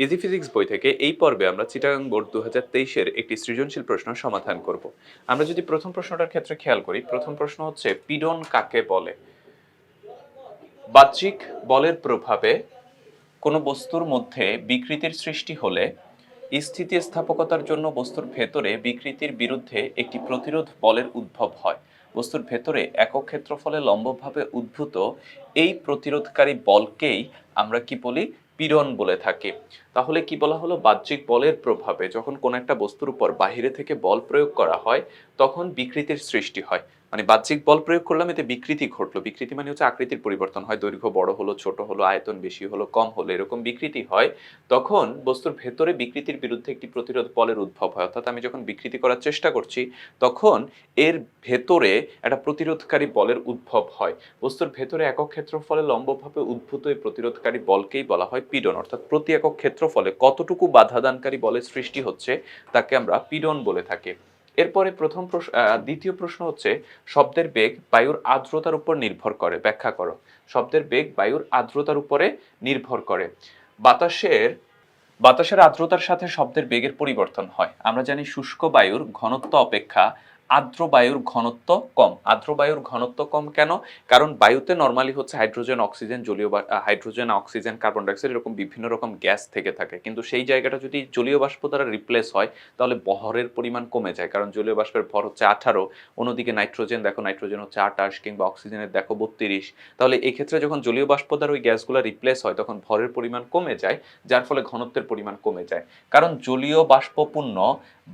Easy physics বই থেকে এই পর্বে আমরা চিটাগাং বোর্ড 2023-এর একটি সৃজনশীল প্রশ্ন সমাধান করব। আমরা যদি প্রথম প্রশ্নটার ক্ষেত্রে খেয়াল করি, প্রথম প্রশ্ন হচ্ছে পীড়ন কাকে বলে। বাহ্যিক বলের প্রভাবে কোনো বস্তুর মধ্যে বিকৃতির সৃষ্টি হলে স্থিতিস্থাপকতার জন্য বস্তুর ভেতরে বিকৃতির বিরুদ্ধে একটি প্রতিরোধ বলের উদ্ভব হয়। বস্তুর ভেতরে একক ক্ষেত্রফলে লম্বভাবে উদ্ভূত এই প্রতিরোধকারী বলকেই আমরা কি বলি? পীড়ন বলে থাকি। তাহলে কি বলা হলো? বাহ্যিক বলের প্রভাবে যখন কোনো একটা বস্তুর উপর বাহিরে থেকে বল প্রয়োগ করা হয় তখন বিকৃতির সৃষ্টি হয়। মানে বাহ্যিক বল প্রয়োগ করলাম, এতে বিকৃতি ঘটলো। বিকৃতি মানে হচ্ছে আকৃতির পরিবর্তন হয়, দৈর্ঘ্য বড় হলো, ছোট হলো, আয়তন বেশি হলো, কম হলো, এরকম বিকৃতি হয়। তখন বস্তুর ভেতরে বিকৃতির বিরুদ্ধে একটি প্রতিরোধ বলের উদ্ভব হয়। অর্থাৎ আমি যখন বিকৃতি করার চেষ্টা করছি তখন এর ভেতরে একটা প্রতিরোধকারী বলের উদ্ভব হয়। বস্তুর ভেতরে একক ক্ষেত্রফলে লম্বভাবে উদ্ভূত এই প্রতিরোধকারী বলকেই বলা হয় পীড়ন। অর্থাৎ প্রতি একক ক্ষেত্রফলে কতটুকু বাধাদানকারী বলের সৃষ্টি হচ্ছে তাকে আমরা পীড়ন বলে থাকি। এরপরে দ্বিতীয় প্রশ্ন হচ্ছে শব্দের বেগ বায়ুর আর্দ্রতার উপর নির্ভর করে, ব্যাখ্যা করো। শব্দের বেগ বায়ুর আর্দ্রতার উপরে নির্ভর করে। বাতাসের বাতাসের আর্দ্রতার সাথে শব্দের বেগের পরিবর্তন হয়। আমরা জানি শুষ্ক বায়ুর ঘনত্ব অপেক্ষা আর্দ্র বায়ুর ঘনত্ব কম। আর্দ্র বায়ুর ঘনত্ব কম কেন? কারণ বায়ুতে নরমালি হচ্ছে hydrogen, oxygen, hydrogen, oxygen, carbon dioxide এরকম বিভিন্ন রকম গ্যাস থেকে থাকে। কিন্তু সেই জায়গাটা যদি জলীয় বাষ্প দ্বারা রিপ্লেস হয় তাহলে ভরের পরিমাণ কমে যায়। কারণ জলীয় বাষ্পের ভর হচ্ছে 18, অন্যদিকে নাইট্রোজেন দেখো, নাইট্রোজেন হচ্ছে 28, কিংবা অক্সিজেনের দেখো 32। তাহলে এই ক্ষেত্রে যখন জলীয় বাষ্প দ্বারা ওই গ্যাসগুলো রিপ্লেস হয় তখন ভরের পরিমাণ কমে যায়, যার ফলে ঘনত্বের পরিমাণ কমে যায়। কারণ জলীয় বাষ্পপূর্ণ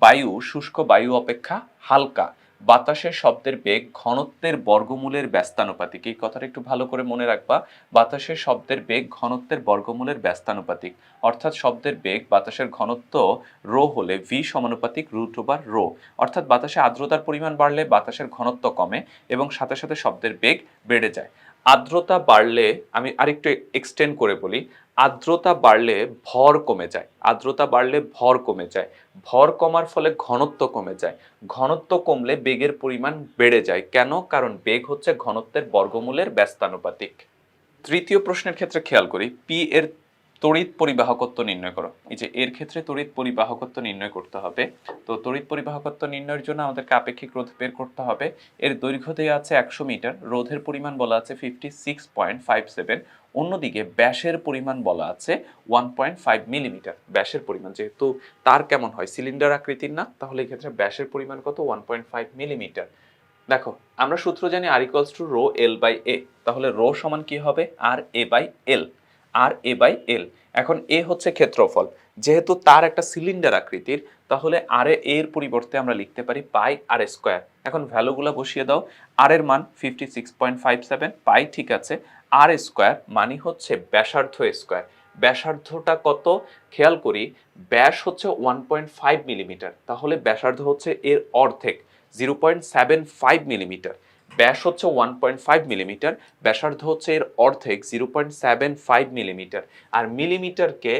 বায়ু শুষ্ক বায়ু অপেক্ষা হালকা। বাতাসের শব্দের বেগ ঘনত্বের বর্গমূলের ব্যস্তানুপাতিক। এই কথাটা একটু ভালো করে মনে রাখবা। বাতাসের শব্দের বেগ ঘনত্বের বর্গমূলের ব্যস্তানুপাতিক। অর্থাৎ শব্দের বেগ বাতাসের ঘনত্ব রো হলে ভি সমানুপাতিক √ρ। অর্থাৎ বাতাসে আর্দ্রতার পরিমাণ বাড়লে বাতাসের ঘনত্ব কমে এবং সাথে সাথে শব্দের বেগ বেড়ে যায়। আর্দ্রতা বাড়লে, আমি আরেকটু এক্সটেন্ড করে বলি, আর্দ্রতা বাড়লে ভর কমে যায়। আর্দ্রতা বাড়লে ভর কমে যায়। ভর কমার ফলে ঘনত্ব কমে যায়। ঘনত্ব কমলে বেগের পরিমাণ বেড়ে যায়। কেন? কারণ বেগ হচ্ছে ঘনত্বের বর্গমূলের ব্যস্তানুপাতিক। তৃতীয় প্রশ্নের ক্ষেত্রে খেয়াল করি, পি এর তড়িৎ পরিবাহকত্ব নির্ণয় করো। এই যে এর ক্ষেত্রে তড়িৎ পরিবাহকত্ব নির্ণয় করতে হবে। তো তড়িৎ পরিবাহকত্ব নির্ণয়ের জন্য আমাদেরকে আপেক্ষিক রোধ বের করতে হবে। এর দৈর্ঘ্য দেওয়া আছে 100 মিটার, রোধের পরিমাণ বলা আছে 56.57। অন্যদিকে ব্যাসের পরিমাণ বলা আছে 1.5 মিলিমিটার। ব্যাসের পরিমাণ, যেহেতু তার কেমন হয়, সিলিন্ডার আকৃতির না, তাহলে এই ক্ষেত্রে ব্যাসের পরিমাণ কত? 1.5 মিলিমিটার। দেখো, আমরা সূত্র জানি R equals to rho L by A. তাহলে রো সমান কি হবে? R A by L. R A by L. এখন এ হচ্ছে ক্ষেত্রফল, যেহেতু তার একটা সিলিন্ডার আকৃতির, তাহলে আর এর পরিবর্তে আমরা লিখতে পারি পাই আর স্কোয়ার। এখন ভ্যালুগুলো বসিয়ে দাও। আর এর মান 56.57, পাই ঠিক আছে। আর স্কোয়ার মানে হচ্ছে ব্যাসার্ধ স্কোয়ার। ব্যাসার্ধটা কত খেয়াল করি, ব্যাস হচ্ছে 1.5 মিলিমিটার, তাহলে ব্যাসার্ধ হচ্ছে এর অর্ধেক, 0.75 মিলিমিটার। ব্যাস হচ্ছে 1.5 মিলিমিটার, ব্যাসার্ধ হচ্ছে এর অর্ধেক, 0.75 মিলিমিটার। আর মিলিমিটারকে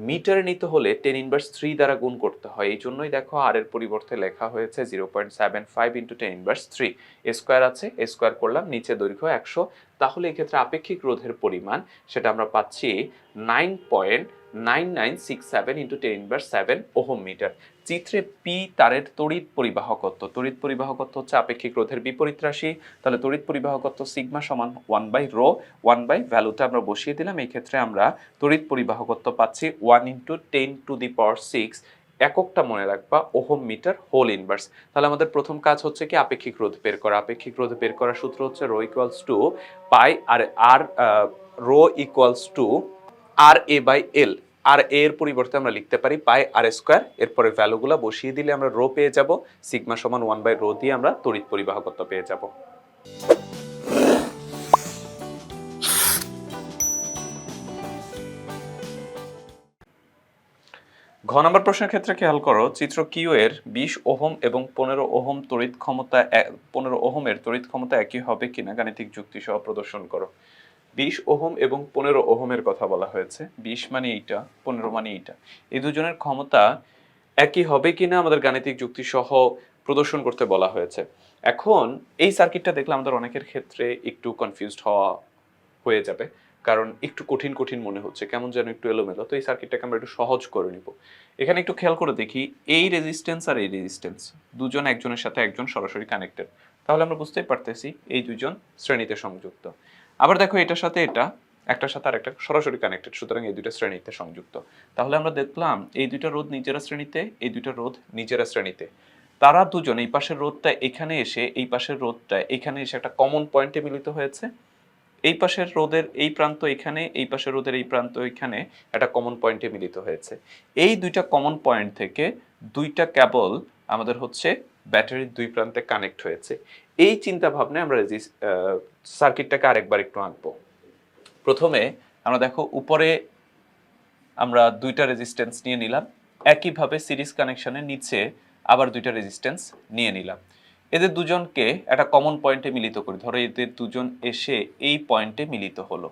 মিটারে নিতে হলে 10⁻³ দ্বারা গুণ করতে হয়। এই জন্যই দেখো আর এর পরিবর্তে লেখা হয়েছে 0.75 × 10⁻³। স্কোয়ার আছে, স্কোয়ার করলাম, নিচে দৈর্ঘ্য 100। তাহলে এক্ষেত্রে আপেক্ষিক রোধের পরিমাণ সেটা আমরা পাচ্ছি 9.9967 × 10⁻7 ওহম মিটার। চিত্রে পি তারের তড়িৎ পরিবাহকত্ব। তড়িৎ পরিবাহকত্ব হচ্ছে আপেক্ষিক রোধের বিপরীত রাশি। তাহলে তড়িৎ পরিবাহকত্ব সিগমা সমান 1/ρ। 1 ভ্যালুটা আমরা বসিয়ে দিলাম। এই ক্ষেত্রে আমরা তড়িৎ পরিবাহকত্ব পাচ্ছি 1 × 10⁶। এককটা মনে রাখবা, ওহম মিটার হোল ইনভার্স। তাহলে আমাদের প্রথম কাজ হচ্ছে কি আপেক্ষিক রোধ বের করা। আপেক্ষিক রোধ বের করার সূত্র হচ্ছে rho equals to pi R rho equals to R A by L. R এর পরিবর্তে আমরা লিখতে পারি পাই আর স্কোয়ার। এরপরে ভ্যালুগুলো বসিয়ে দিলে আমরা রো পেয়ে যাব। সিগমা সমান 1/ρ দিয়ে আমরা তড়িৎ পরিবাহকত্ব পেয়ে যাব। ঘ নম্বর প্রশ্নের ক্ষেত্রে খেয়াল করো, চিত্র কিউ এর 20 ওহম এবং 15 ওহম তড়িৎ ক্ষমতা 15 ওহমের তড়িৎ ক্ষমতা একই হবে কিনা গাণিতিক যুক্তি সহ প্রদর্শন করো। 20 ওহম এবং 15 ওহমের কথা বলা হয়েছে। 20 মানে এইটা, 15 মানে এইটা। এই দুজনের ক্ষমতা একই হবে কিনা আমাদের গাণিতিক যুক্তি সহ প্রদর্শন করতে বলা হয়েছে। এখন এই সার্কিটটা দেখলে আমাদের অনেকের ক্ষেত্রে একটু কনফিউজড হয়ে যাবে। কারণ একটু কঠিন কঠিন মনে হচ্ছে, কেমন যেন একটু এলোমেলো। তো এই সার্কিটটাকে আমরা একটু সহজ করে নিব। এখানে একটু খেয়াল করে দেখি, এই রেজিস্ট্যান্স আর এই রেজিস্ট্যান্স দুজন একজনের সাথে একজন সরাসরি কানেক্টেড, তাহলে আমরা বুঝতেই পারতেছি এই দুজন শ্রেণীতে সংযুক্ত। আবার দেখো এটার সাথে এটা একটার সাথে আরেকটা সরাসরি কানেক্টেড, সুতরাং এই দুইটা শ্রেণীতে সংযুক্ত। তাহলে আমরা দেখলাম এই দুইটা রোধ নিজেরা শ্রেণীতে, এই দুইটা রোধ নিজেরা শ্রেণীতে। তারা দুজন এই পাশের রোধটা এখানে এসে এই পাশের রোধটা এখানে এসে একটা কমন পয়েন্টে মিলিত হয়েছে। এই পাশের রোধের এই প্রান্ত এখানে, এই পাশের রোধের এই প্রান্ত এখানে একটা কমন পয়েন্টে মিলিত হয়েছে। এই দুইটা কমন পয়েন্ট থেকে দুইটা কেবল আমাদের হচ্ছে ব্যাটারির দুই প্রান্তে কানেক্ট হয়েছে। এই চিন্তা ভাবনায় আমরা সার্কিটটাকে আরেকবার একটু আঁকবো। প্রথমে আমরা দেখো উপরে আমরা দুইটা রেজিস্ট্যান্স নিয়ে নিলাম, একইভাবে সিরিজ কানেকশনের নিচে আবার দুইটা রেজিস্ট্যান্স নিয়ে নিলাম। এদের দুজনকে একটা কমন পয়েন্টে মিলিত করি, ধরো এদের দুজন এসে এই পয়েন্টে মিলিত হলো।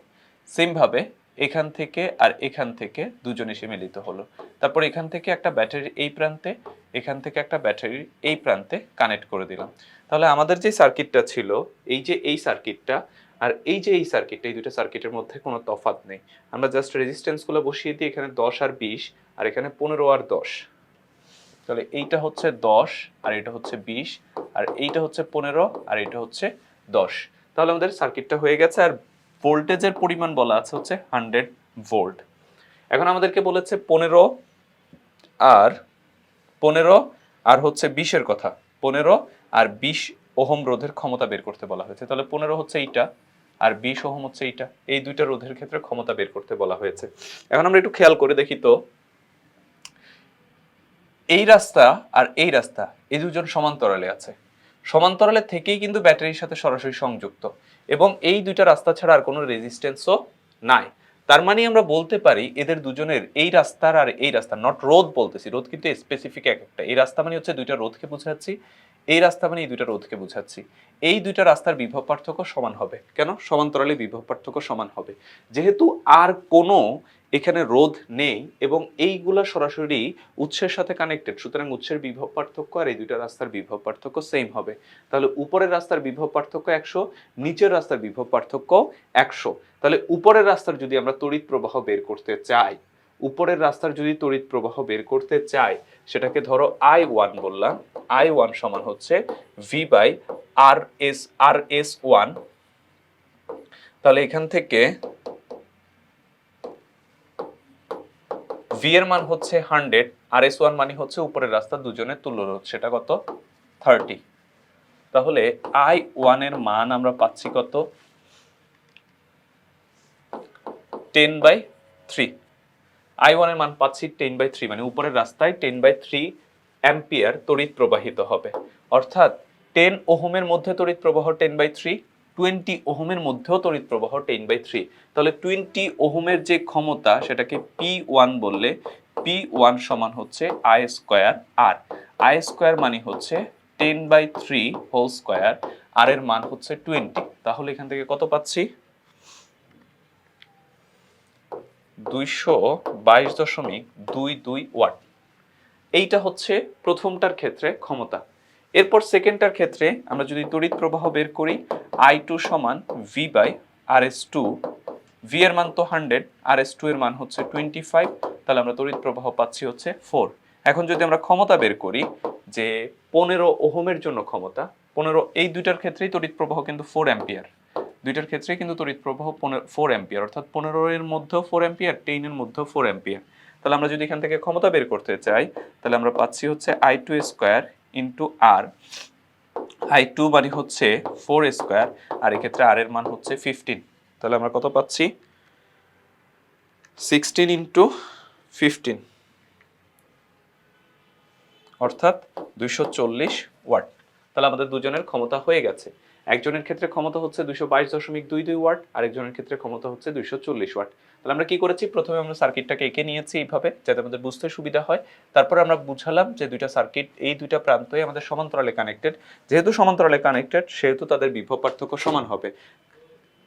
সেমভাবে এখান থেকে আর এখান থেকে দুজন এসে মিলিত হলো। তারপর এখান থেকে একটা ব্যাটারির এই প্রান্তে, এখান থেকে একটা ব্যাটারির এই প্রান্তে কানেক্ট করে দিলাম। তাহলে আমাদের যে সার্কিটটা ছিল, এই যে এই সার্কিটটা আর এই যে এই সার্কিটটা, এই দুটো সার্কিটের মধ্যে কোনো তফাৎ নেই। আমরা জাস্ট রেজিস্ট্যান্সগুলো বসিয়ে দিই, এখানে 10 আর 20 আর এখানে 15 আর 10। তাহলে এইটা হচ্ছে 10 আর এটা হচ্ছে 20 আর এইটা হচ্ছে 15 আর এটা হচ্ছে 10। তাহলে আমাদের সার্কিটটা হয়ে গেছে। আর ভোল্টেজের পরিমাণ বলা আছে হচ্ছে 100 ভোল্ট। এখন আমাদেরকে বলেছে 15 আর 15 আর হচ্ছে 20 এর কথা, 15 আর 20 ওহম রোধের ক্ষমতা বের করতে বলা হয়েছে। তাহলে 15 হচ্ছে এইটা আর 20 ওহম হচ্ছে এইটা, এই দুইটা রোধের ক্ষেত্রে ক্ষমতা বের করতে বলা হয়েছে। এখন আমরা একটু খেয়াল করে দেখি তো, এই রাস্তা আর এই রাস্তা এই দুজন সমান্তরালে আছে, সমান্তরালে থেকেই কিন্তু ব্যাটারির সাথে সরাসরি সংযুক্ত, এবং এই দুইটা রাস্তা ছাড়া আর কোনো রেজিস্ট্যান্সও নাই। তার মানে আমরা বলতে পারি এদের দুজনের এই রাস্তার আর এই রাস্তা, নট রোধ বলতেছি, রোধ কিন্তু স্পেসিফিক একটা, এই রাস্তা মানে হচ্ছে দুইটা রোধকে বোঝাচ্ছি, এই রাস্তা মানে এই দুইটা রোধকে বোঝাচ্ছি। এই দুইটা রাস্তার বিভব পার্থক্য সমান হবে। কেন? সমান্তরালে বিভব পার্থক্য সমান হবে, যেহেতু আর কোনো এখানে রোধ নেই এবং এইগুলা সরাসরি উৎসের সাথে কানেক্টেড, সুতরাং উৎসের বিভব পার্থক্য আর এই দুইটা রাস্তার বিভব পার্থক্য সেম হবে। তাহলে উপরের রাস্তার বিভব পার্থক্য 100, নিচের রাস্তার বিভব পার্থক্য 100। তাহলে উপরের রাস্তার যদি আমরা তড়িৎ প্রবাহ বের করতে চাই, উপরের রাস্তার যদি তড়িৎ প্রবাহ বের করতে চাই, সেটাকে ধরো I1 বললাম, I1 সমান হচ্ছে V বাই RS1। তাহলে এখান থেকে V এর মান হচ্ছে 100, RS1 মানে হচ্ছে উপরের রাস্তা দুজনের তুল্য রোধ, সেটা কত? 30। তাহলে I1 এর মান আমরা পাচ্ছি কত? 10/3। I1 এর মান পাচ্ছি 10/3, মানে উপরের রাস্তায় 10/3 অ্যাম্পিয়ার তড়িৎ প্রবাহিত হবে। অর্থাৎ 10 ওহমের মধ্যে তড়িৎ প্রবাহ 10/3, 20 ওহমের মধ্যেও তড়িৎ প্রবাহ 10/3। তাহলে 20 ওহমের যে ক্ষমতা সেটাকে P1 বললে, P1 সমান হচ্ছে I square R। I square মানে হচ্ছে 10/3 হোল স্কয়ার, আর এর মান হচ্ছে 20। তাহলে এখান থেকে কত পাচ্ছি? 222.22 ওয়াট। এইটা হচ্ছে প্রথমটার ক্ষেত্রে ক্ষমতা। এরপর সেকেন্ডটার ক্ষেত্রে আমরা যদি তড়িৎ প্রবাহ বের করি, I2 সমান V বাই RS2। V এর মান তো 100, RS2 এর মান হচ্ছে 25, তাহলে আমরা তড়িৎ প্রবাহ পাচ্ছি হচ্ছে 4। এখন যদি আমরা ক্ষমতা বের করি, যে 15 ওহমের জন্য ক্ষমতা 15, এই দুইটার ক্ষেত্রেই তড়িৎ প্রবাহ কিন্তু 4 অ্যাম্পিয়ার, দুইটার ক্ষেত্রে কিন্তু তড়িৎ প্রবাহ 4 অ্যাম্পিয়ার, অর্থাৎ 15 এর মধ্যেও 4 অ্যাম্পিয়ার, 10 এর মধ্যেও 4 অ্যাম্পিয়ার। তাহলে আমরা যদি এখান থেকে ক্ষমতা বের করতে চাই, তাহলে আমরা পাচ্ছি হচ্ছে I2 square into R। I2 মানে হচ্ছে 4 স্কয়ার, আর এক্ষেত্রে R এর মান হচ্ছে 15। তাহলে আমরা কত পাচ্ছি? 16 ইন্টু 15, অর্থাৎ 240 ওয়াট। তাহলে আমাদের দুজনের ক্ষমতা হয়ে গেছে। একজনের ক্ষেত্রে ক্ষমতা হচ্ছে 222.22 ওয়াট, আরেকজনের ক্ষেত্রে ক্ষমতা হচ্ছে 240 ওয়াট। তাহলে আমরা কি করেছি? প্রথমে আমরা সার্কিটটাকে এঁকে নিয়েছি এইভাবে, যাতে আমাদের বুঝতে সুবিধা হয়। তারপর আমরা বুঝালাম যে দুইটা সার্কিট এই দুইটা প্রান্তই আমাদের সমান্তরালে কানেক্টেড, যেহেতু সমান্তরালে কানেক্টেড সেহেতু তাদের বিভব পার্থক্য সমান হবে।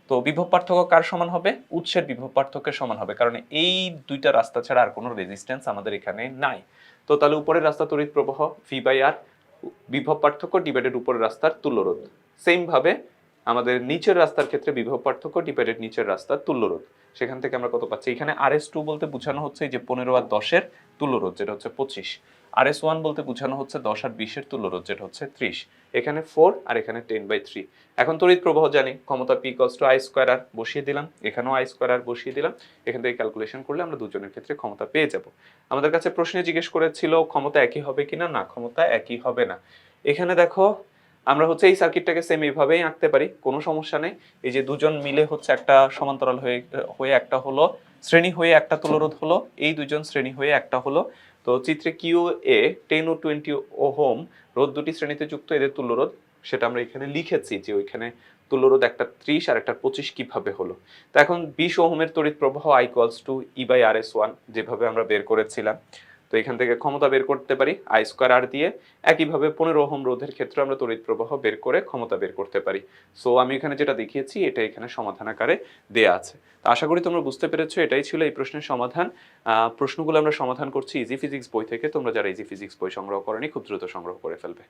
তো বিভব পার্থক্য কার সমান হবে? উৎসের বিভব পার্থক্যের সমান হবে, কারণ এই দুইটা রাস্তা ছাড়া আর কোনো রেজিস্ট্যান্স আমাদের এখানে নাই। তো তাহলে উপরের রাস্তা তড়িৎ প্রবাহ V বাই R, বিভব পার্থক্য ডিভাইডেড উপরের রাস্তার তুল্য রোধ। সেম ভাবে আমাদের নিচের রাস্তার ক্ষেত্রে বিভব পার্থক্য ডিভাইডেড নিচের রাস্তার তুল্যরোধ, সেখান থেকে আমরা কত পাচ্ছি? এখানে RS2 বলতে বোঝানো হচ্ছে যে 15 আর 10-এর তুল্যরোধ যেটা হচ্ছে 25। RS1 বলতে বোঝানো হচ্ছে 10 আর 20-এর তুল্যরোধ যেটা হচ্ছে 30। এখানে 4 আর এখানে 10/3। এখন তড়িৎ প্রবাহ জানি, ক্ষমতা P = I²R বসিয়ে দিলাম, এখানেও I²R বসিয়ে দিলাম। এখান থেকে ক্যালকুলেশন করলে আমরা দুজনের ক্ষেত্রে ক্ষমতা পেয়ে যাব। আমাদের কাছে প্রশ্নে জিজ্ঞেস করেছিল ক্ষমতা একই হবে কিনা, না ক্ষমতা একই হবে না। এখানে দেখো আমরা হচ্ছে এই সার্কিটটাকে সেম এইভাবেই আঁকতে পারি, কোনো সমস্যা নেই। এই যে দুজন মিলে হচ্ছে একটা সমান্তরাল হয়ে হয়ে একটা হলো, শ্রেণী হয়ে একটা তুল্যরোধ হলো, এই দুজন শ্রেণী হয়ে একটা হলো। তো চিত্রে কিউ এ 10 ও 20 ওহম রোধ দুটি শ্রেণীতে যুক্ত, এদের তুল্যরোধ সেটা আমরা এখানে লিখেছি যে ওইখানে তুল্যরোধ একটা 30 আর একটা 25 কিভাবে হলো। তো এখন 20 ওহমের তড়িৎ প্রবাহ I = E/RS1 যেভাবে আমরা বের করেছিলাম। তো এখান থেকে ক্ষমতা বের করতে পারি I²R দিয়ে। একইভাবে 15 ওহম রোধের ক্ষেত্রে আমরা তড়িৎ প্রবাহ বের করে ক্ষমতা বের করতে পারি। সো আমি এখানে যেটা দেখিয়েছি এটা এখানে সমাধান আকারে দেয়া আছে। তো আশা করি তোমরা বুঝতে পেরেছো, এটাই ছিল এই প্রশ্নের সমাধান। প্রশ্নগুলো আমরা সমাধান করছি ইজি ফিজিক্স বই থেকে। তোমরা যারা ইজি ফিজিক্স বই সংগ্রহ করনি খুব দ্রুত সংগ্রহ করে ফেলবে।